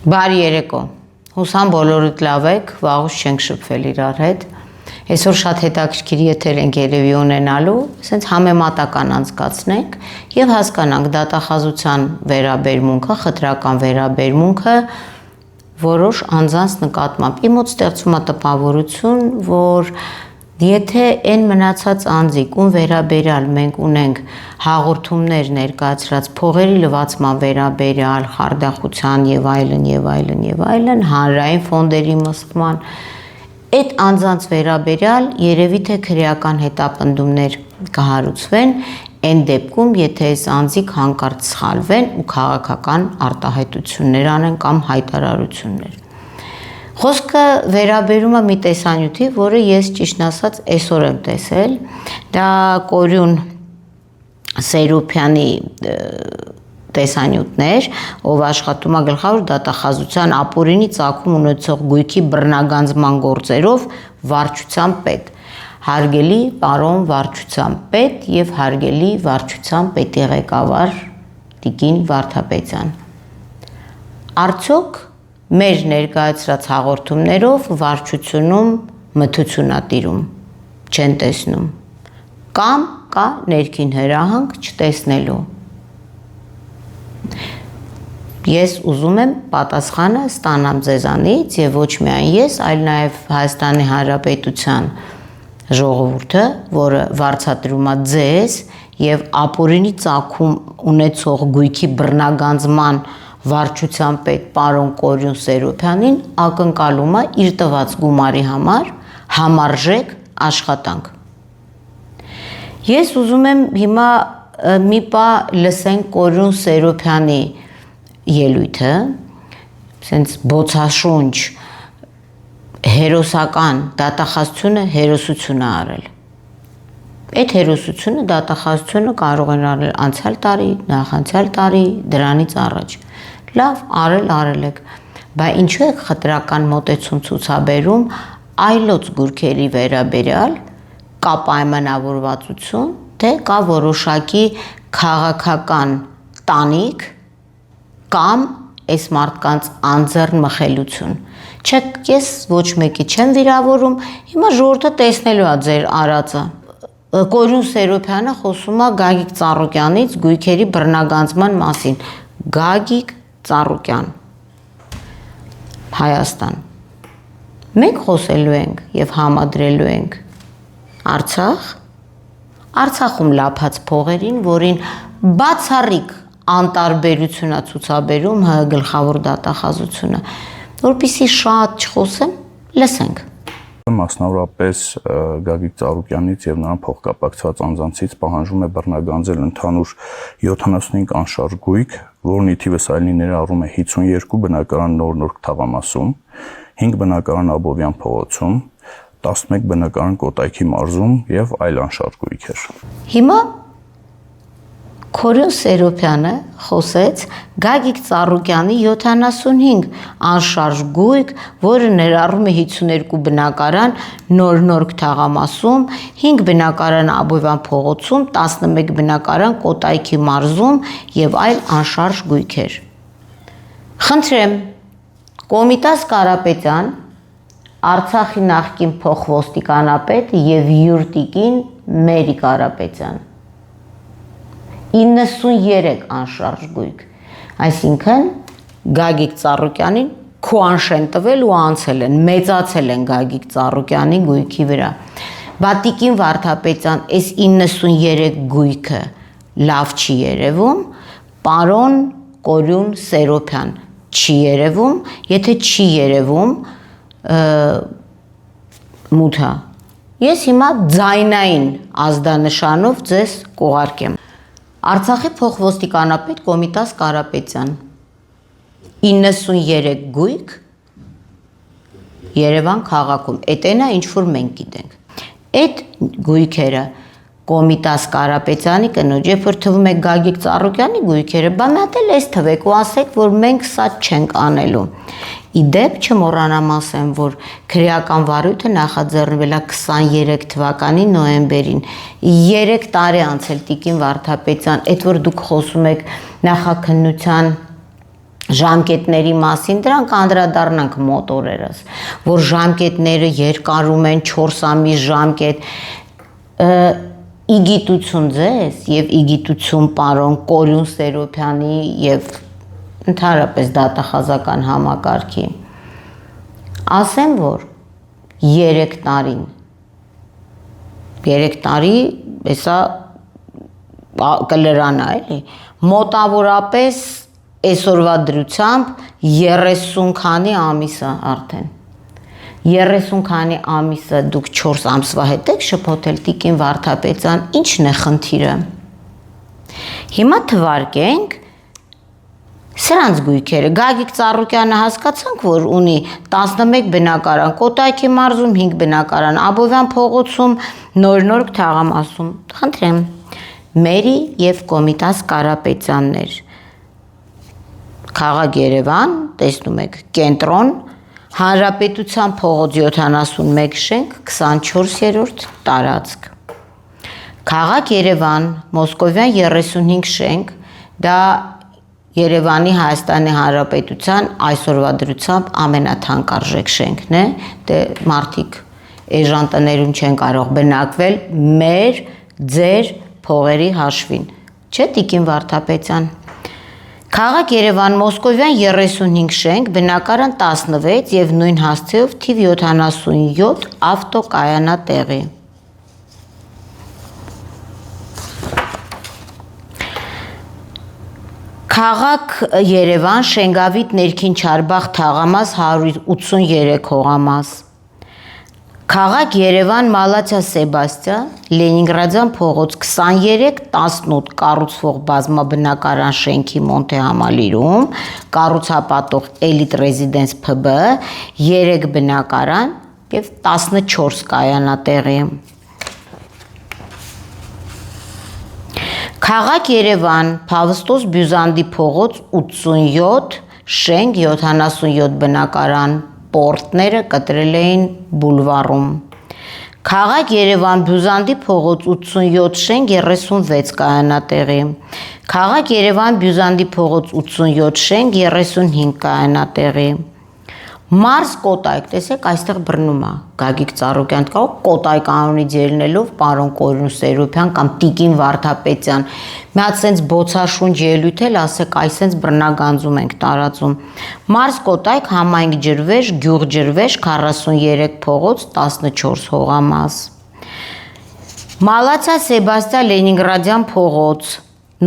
Բարի երեկո, հուսամ բոլորդ լավ եք, վաղուց չենք շփվել իրար հետ, այսօր շատ հետաքրքիր եթեր ենք երևի ունենալու, սենց համեմատական անցկացնենք և հասկանանք դատախազության վերաբերմունքը, խտրական վերաբերմունքը որոշ անձանց նկատմամբ, իմ մոտ ստեղծում է տպավորություն, որ եթե այն մնացած անձիկ, ում վերաբերյալ մենք ունենք հաղորդումներ ներկայացրած փողերի լվացման վերաբերյալ, խարդախության և այլն, հանրային ֆոնդերի մսխման, այդ անձանց վերաբերյալ երևի թե քրեական հետապնդումներ կհարուցվեն, այն դեպքում, եթե այս անձիկ հանկարծ սխալվեն ու քաղաքական արտահայտություններ անեն կամ հայտարարություններ։ Խոսքը վերաբերում է մի տեսանյութի, որը ես ճիշտն ասած այսօր եմ տեսել, դա Կորյուն Սերոբյանի տեսանյութներ, ով աշխատում է գլխավոր դատախազության ապօրինի ծագում ունեցող գույքի բռնագանձման գործերով վարչության պետ, հարգելի պարոն վարչության պետ և հարգելի վարչության պետի ղեկավար տիկին Վարդապետյան։ Արդյոք մեր ներկայացրած հաղորդումներով վարչությունում մթությունատիրում չեն տեսնում կամ կա ներքին հրահանգ չտեսնելու։ Ես ուզում եմ պատասխանը ստանամ ձեզանից և ոչ միայն ես, այլ նաև Հայաստանի Հանրապետության ժողովուրդը, որը վարձատրում է ձեզ և ապօրինի ծագում ունեցող գույքի բռնագանձման վարչության պետ պարոն Կորյուն Սերոբյանին ակնկալում է իր տված գումարի համար համարժեք աշխատանք։ Ես ուզում եմ հիմա մի պահ լսենք Կորյուն Սերոբյանի ելույթը, սենց բոցաշունչ, հերոսական դատախազությունը հերոսություն է արել։ Այդ հերոսությունը դատախազությունը կարող են արել անցյալ տարի, նախանցյալ տարի, դրանից առաջ։ Լավ, արել եք, բայց ինչու եք խտրական մոտեցում ցուցաբերում այլոց գույքերի վերաբերյալ, կա պայմանավորվածություն, թե կա որոշակի քաղաքական տանիք կամ այս մարդկանց անձեռն մխելություն։ Չեք, ես ոչ մեկի չեմ վիրավորում, հիմա ժողովուրդը տեսնելու է ձեր արածը։ Կորյուն Սերոբյանը խոսում է Գագիկ Ծառուկյանից գույքերի բռնագանձման մասին։ Գագիկ Ծառուկյան, Հայաստան։ Մենք խոսելու ենք և համադրելու ենք Արցախ, Արցախում լափած փողերին, որին բացառիկ անտարբերություն է ցուցաբերում ՀՀ գլխավոր դատախազությունը, որպեսզի շատ չխոսեմ, լսենք։ Մասնավորապես Գագիկ Ծառուկյանից և նրան փոխկապակցված անձանցից պահանջում է բռնագանձել ընդհանուր 75 անշարժ գույք, որն ի թիվս այլնի ներառում է 52 բնակարան Նոր թաղամասում, 5 բնակարան Աբովյան փողոցում, 11 բնակարան Կոտայքի մարզում և այլ անշարժ գույքեր։ Հիմա Կորյուն Սերոբյանը խոսեց Գագիկ Ծառուկյանի 75 անշարժ գույք, որը ներառում է 52 բնակարան Նոր թաղամասում, 5 բնակարան Աբովյան փողոցում, 11 բնակարան Կոտայքի մարզում և այլ անշարժ գույքեր։ Խնդրեմ, Կոմիտաս Կարապետյան, Արցախի նախկին փոխոստիկանապետ և յուրտիկին Մերի Կարապետյան։ 93 անշարժ գույք, այսինքն Գագիկ Ծառուկյանին քուանշ են տվել ու անցել են, մեծացել են Գագիկ Ծառուկյանի գույքի վրա։ Բատիկին Վարդապետյան, այս 93 գույքը լավ չի երևում, պարոն Կորյուն Սերոբյան չի երևում, եթե չի երևում մութա։ Ես հիմա ձայնային ազդանշանով ձեզ կուղարկեմ։ Արցախի փոխոստիկանապետ Կոմիտաս Կարապետյան, 93 գույք Երևան քաղաքում, էն է ինչ որ մենք գիտենք։ Այդ գույքերը Կոմիտաս Կարապետյանի կնոջ, երբ որ թվում է Գագիկ Ծառուկյանի գույքերը, բա մի հատ էլ էս թվեք ու ասեք, որ մենք սա չենք անելու։ Իդեպ չմոռանամ ասեմ, որ քրեական վարույթը նախաձեռնվել է 23 թվականի նոյեմբերին, 3 տարի անցել տիկին Վարդապետյան, այդ որ դուք խոսում եք նախաքննության ժամկետների մասին, դրանք անդրադառնանք մոտ օրերս, որ ժամկետները երկարում են 4 ամիս ժամկետ, իգիտություն ձեզ եւ իգիտություն պարոն Կորյուն Սերոբյանի եւ ընդհանրապես դատախազական համակարգի, ասեմ, որ 3 տարի, հեսա կլրանա էլի, մոտավորապես այսօրվա դրությամբ 30 քանի ամիսը արդեն 30 քանի ամիսը դուք 4 ամսվա հետ եք շփոթել տիկին Վարդապետյան, ինչն է խնդիրը։ Հիմա թվարկենք սրանց գույքերը։ Գագիկ Ծառուկյանը հասկացանք, որ ունի 11 բնակարան, Կոտայքի մարզում 5 բնակարան, Աբովյան փողոցում, Նոր Թաղամասում։ Խնդրեմ, Մերի եւ Կոմիտաս Կարապետյաններ, Քաղաք Երևան, տեսնում եք, կենտրոն, Հանրապետության փողոց 71 շենք, 24-րդ տարածք։ Քաղաք Երևան, Մոսկովյան 35 շենք, դա Երևանի Հայաստանի Հանրապետության այսօրվա դրությամբ ամենաթանկարժեք շենքն է, դե մարդիկ էժան տներում չեն կարող բնակվել մեր ձեր փողերի հաշվին, չէ՞ տիկին Վարդապետյան։ Քաղաք Երևան, Մոսկովյան 35 շենք, բնակարան 16 եւ նույն հասցեով թիվ 77 ավտոկայանատեղի։ Քաղաք Երևան, Շենգավիթ ներքին Չարբախ Թաղամաս 183 հողամաս։ Քաղաք Երևան, Մալաթիա Սեբաստիան, Լենինգրադյան փողոց 23-18 կառուցվող բազմաբնակարան շենքի Մոնտե Համալիրում, կառուցապատող Elite Residence PB, 3 բնակարան եւ 14 կայանատեղի։ Քաղաք Երևան, Փավստոս Բյուզանդի փողոց 87 շենք 77 բնակարան, պորտները կտրել էին բուլվարում։ Քաղաք Երևան, Բյուզանդի փողոց 87 շենք 36 կայանատեղի։ Քաղաք Երևան, Բյուզանդի փողոց 87 շենք 35 կայանատեղի։ Մարզ Կոտայք, տեսեք, այստեղ բռնում է Գագիկ Ծառուկյան, կարող Կոտայք անունից ելնելով պարոն Կորյուն Սերոբյան կամ տիկին Վարդապետյան, մի հատ սենց բոցաշունչ ելույթ էլ ասեք, այսենց բռնագանձում ենք տարածում։ Մարզ Կոտայք, համայնք Ջրվեժ, գյուղ Ջրվեժ, 43 փողոց, 14 հողամաս։ Մալաթիա Սեբաստիան, Լենինգրադյան փողոց,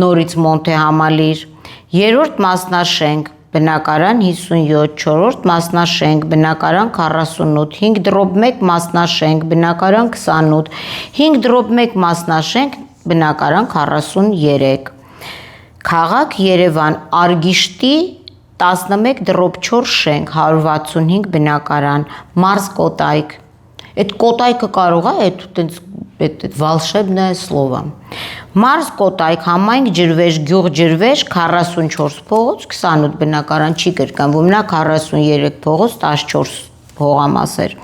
նորից Մոնտե Համալիր, 3-րդ մասնաշենք, բնակարան 57, 4-րդ մասնաշենք, բնակարան 48, 5/1 մասնաշենք, բնակարան 28, 5/1 մասնաշենք, բնակարան 43։ Քաղաք Երևան, Արգիշտի 11/4 շենք, 165 բնակարան, Մարզ Կոտայք։ Այդ Կոտայքը կարող է, այդ վալշեբնное слово։ Մարզ Կոտայք, համայնք Ջրվեժ, գյուղ Ջրվեժ, 44 փողոց, 28 բնակարան, չի կրկնվում, նա 43 փողոց, 14 հողամաս էր,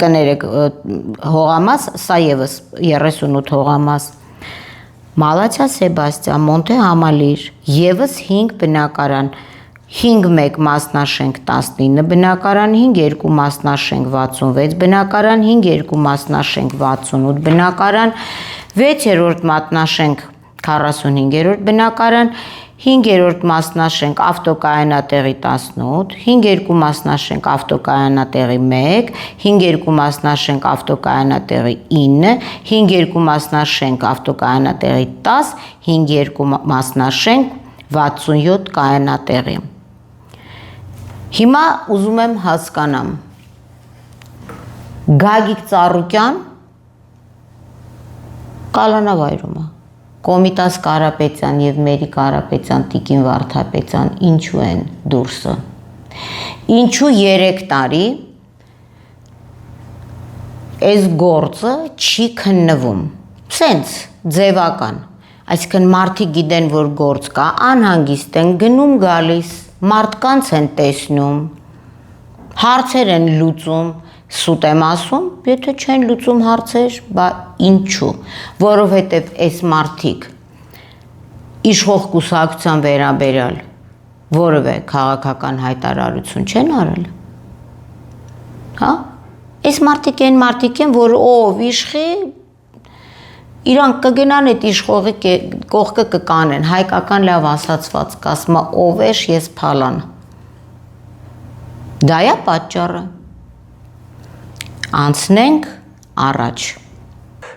կներեք, հողամաս, սա եւս 38 հողամաս։ Մալաթիա Սեբաստիան, Մոնտե Համալիր, եւս 5 բնակարան, 5-1 մասնաշենք 19 բնակարան, 5-2 մասնաշենք 66 բնակարան, 5-2 մասնաշենք 68 բնակարան, 6-րդ մասնաշենք 45-րդ բնակարան, 5-րդ մասնաշենք ավտոկայանատեղի 18, 5-2 մասնաշենք ավտոկայանատեղի 1, 5-2 մասնաշենք ավտոկայանատեղի 9, 5-2 մասնաշենք ավտոկայանատեղի 10, 5-2 մասնաշենք 67 կայանատեղի։ Հիմա ուզում եմ հասկանամ, Գագիկ Ծառուկյան կալանավայրում է, Կոմիտաս Կարապետյան եւ Մերի Կարապետյան, տիկին Վարդապետյան ինչու են դուրսը։ Ինչու 3 տարի այս գործը չի քննվում։ Սենց ձևական։ Այսինքն մարդիկ գիտեն, որ գործ կա, անհանգիստ են գնում գալիս, մարդկանց են տեսնում, հարցեր են լուծում, սուտ եմ ասում, եթե չեն լուծում հարցեր, բա ինչու, որովհետև այս մարդիկ իշխող կուսակցության վերաբերյալ որևէ քաղաքական հայտարարություն չեն արել։ Հա? Այս մարդիկ են, որ ով իշխի իրանք կգնան այդ իշխողի կողքը կկանեն, հայկական լավ ասացված կասմա ով էշ ես փալան։ Դա է պատճառը։ Անցնենք առաջ։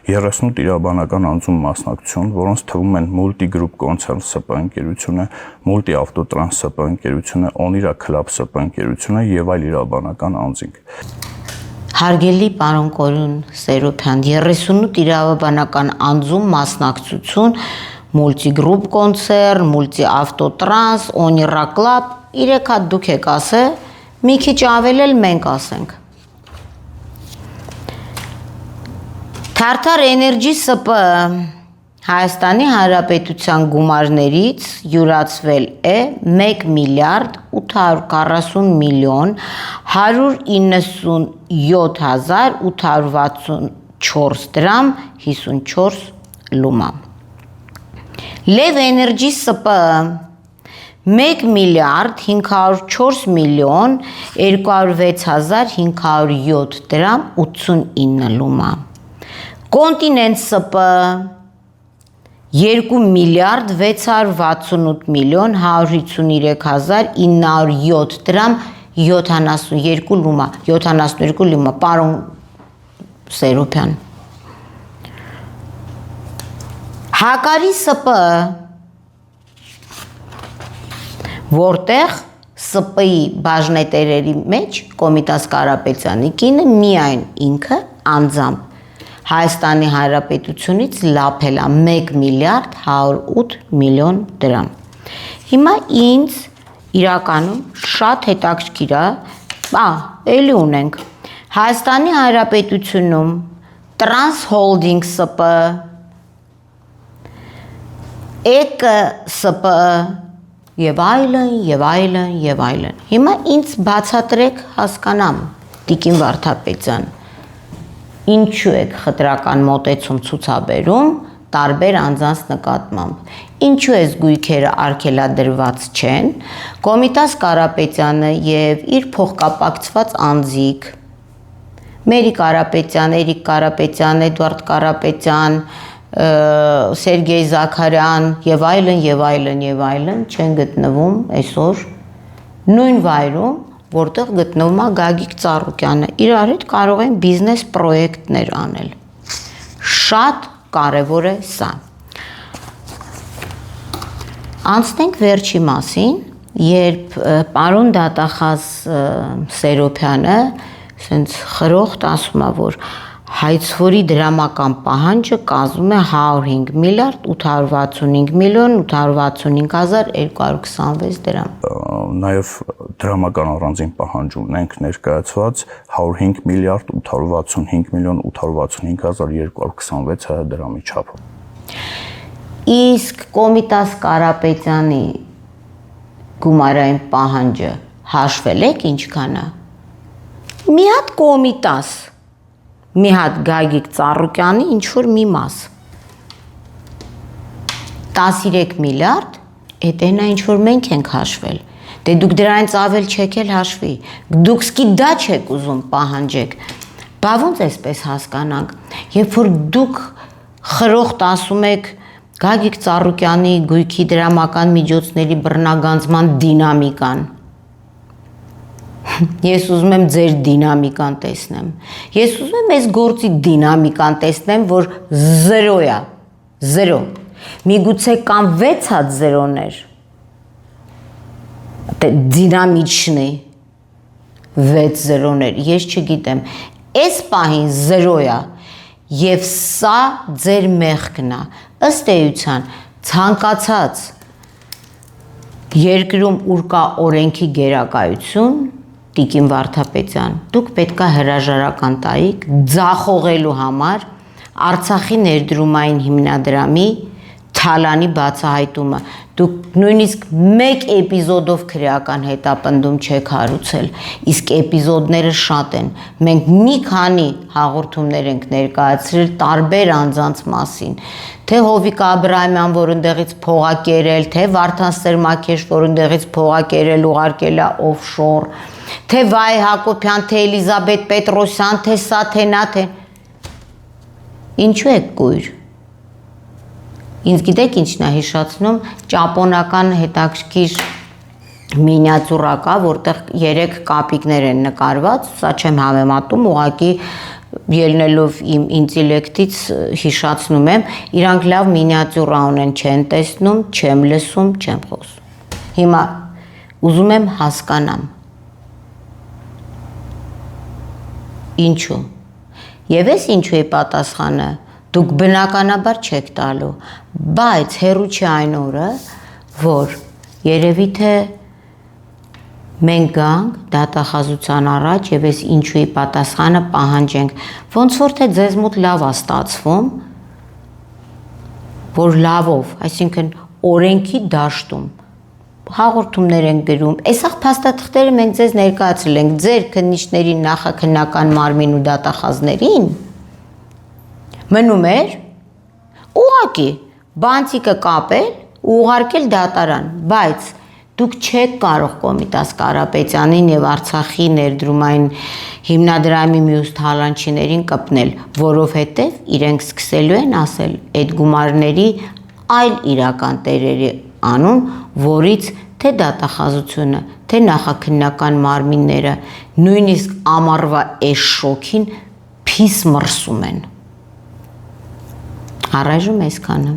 38 իրավաբանական անձում մասնակցություն, որոնց թվում են Multigroup Concern ՍՊ ընկերությունը, Multi Autotrans ՍՊ ընկերությունը, Onira Club ՍՊ ընկերությունը եւ այլ իրավաբանական անձինք։ Հարգելի պարոն Կորյուն Սերոբյան, 38 իրավաբանական անձում մասնակցություն, Multigroup Concern, Multi Autotrans, Onira Club, 3 հատ դուք եք ասել, մի քիչ ավել էլ մենք ասենք։ Թարթար Էներգի ՍՊ Հայաստանի Հանրապետության գումարներից յուրացվել է 1 միլիարդ 840 միլիոն 197,864 դրամ 54 լումա։ Լև Էներգի ՍՊ 1 միլիարդ 504 միլիոն 206,507 դրամ 89 լումա։ Կոնտինենտ ՍՊ 2 միլիարդ 668 միլիոն 153,907 դրամ 72 լումա, պարոն Սերոբյան։ Հակարի ՍՊ, որտեղ ՍՊ-ի բաժնետերերի մեջ Կոմիտաս Կարապետյանի կինը միայն ինքը անձամբ Հայաստանի Հանրապետությունից լափել է 1 միլիարդ 108 միլիոն դրամ։ Հիմա ինձ իրականում շատ հետաքրքիր է, էլի ունենք Հայաստանի Հանրապետությունում Տրանս Հոլդինգ ՍՊ, ԵԿ ՍՊ եւ այլն։ Հիմա ինձ բացատրեք հասկանամ, Տիկին Վարդապետյան, ինչու եք խտրական մոտեցում ցուցաբերում տարբեր անձանց նկատմամբ, ինչու էս գույքերը արգելադրված չեն, Կոմիտաս Կարապետյանը եւ իր փոխկապակցված անձիկ, Մերի Կարապետյան, Էրիկ Կարապետյան, Էդվարդ Կարապետյան, Սերգեյ Զաքարյան եւ այլն չեն գտնվում այսօր նույն վայրում, որտեղ գտնվում է Գագիկ Ծառուկյանը, իրար հետ կարող են բիզնես պրոյեկտներ անել։ Շատ կարևոր է սա։ Անցնենք վերջի մասին, երբ պարոն դատախազ Սերոբյանը սենց խրոխտ ասում է, որ հայցվորի դրամական պահանջը կազմում է 105 միլիարդ 865 միլիոն 865,226 դրամ։ Նաև դրամական առանձին պահանջ ունենք ներկայացված 105 միլիարդ 865 միլիոն 865,226 դրամի չափով։ Իսկ Կոմիտաս Կարապետյանի գումարային պահանջը հաշվել եք ինչքան է։ Մի հատ Կոմիտաս, մի հատ Գագիկ Ծառուկյանի ինչ-որ մի մաս 13 միլիարդ, էտենա ինչ-որ մենք ենք հաշվել, դե դուք դրանից ավել չեք էլ հաշվի, դուք սկի դա չեք ուզում պահանջեք, բա ոնց էսպես հասկանանք, երբ որ դուք խրոխտ ասում եք Գագիկ Ծառուկյանի գույքի դրամական միջոցների բռնագանձման դինամիկան, ես ուզում եմ ձեր դինամիկան տեսնեմ, ես ուզում եմ այս գործի դինամիկան տեսնեմ, որ 0 է, 0, միգուցե կամ 6 հատ 0-ներ, դինամիչնի 6 0-ներ, ես չգիտեմ, այս պահին 0 է, և սա ձեր մեղքն է, ըստ էության ցանկացած երկրում ուր կա օրենքի գերակայություն, Տիկին Վարդապետյան, դուք պետքա հրաժարական տայիք ձախողելու համար Արցախի ներդրումային հիմնադրամի թալանի բացահայտումը։ Դուք նույնիսկ մեկ էպիզոդով քրեական հետապնդում չեք հարուցել, իսկ էպիզոդները շատ են։ Մենք մի քանի հաղորդումներ ենք ներկայացրել տարբեր անձանց մասին, թե Հովիկ Աբրահամյան, որ ընդեղից փող ա կերել, թե Վարդան Սերմաքեշ, որ ընդեղից փող ա կերել, ուղարկել ա օֆշոր, թե Վայ Հակոբյան, թե Էլիզաբեթ Պետրոսյան, թե սա, թե նա, թե ինչու եք կույր։ Ինձ գիտեք ինչն է հիշացնում, ճապոնական հետաքրքիր մինիատյուրա կա, որտեղ 3 կապիկներ են նկարված, սա չեմ համեմատում, ուղղակի ելնելով իմ ինտելեկտից հիշացնում եմ, իրանք լավ մինիատյուրա ունեն, չեն տեսնում, չեմ լսում, չեմ խոսում։ Հիմա ուզում եմ հասկանամ։ Ինչու։ Եվ ես ինչու է պատասխանը։ Դուք բնականաբար չեք տալու, բայց հեռու չէ այն օրը, որ երևի թե մենք գանք դատախազության առաջ եւ ես ինչուի պատասխանը պահանջենք, ոնց որ թե ձեզ մոտ լավ է ստացվում, որ լավով, այսինքն օրենքի դաշտում հաղորդումներ են գրում, այսախ փաստաթղթերը մենք ձեզ ներկայացրել ենք, ձեր քննիչներին, նախաքննական մարմին ու դատախազներին մնում էր ուղղակի բանտիկը կապել ու ուղարկել դատարան, բայց դուք չեք կարող Կոմիտաս Կարապետյանին եւ Արցախի ներդրումային հիմնադրամի մյուս թալանչիներին կպնել, որովհետեւ իրենք սկսելու են ասել այդ գումարների այլ իրական տերերի անուն, որից թե դատախազությունը, թե նախաքննական մարմինները նույնիսկ ամառվա էշ շոքին փիս մրսում են։ Առայժմ այսքանը։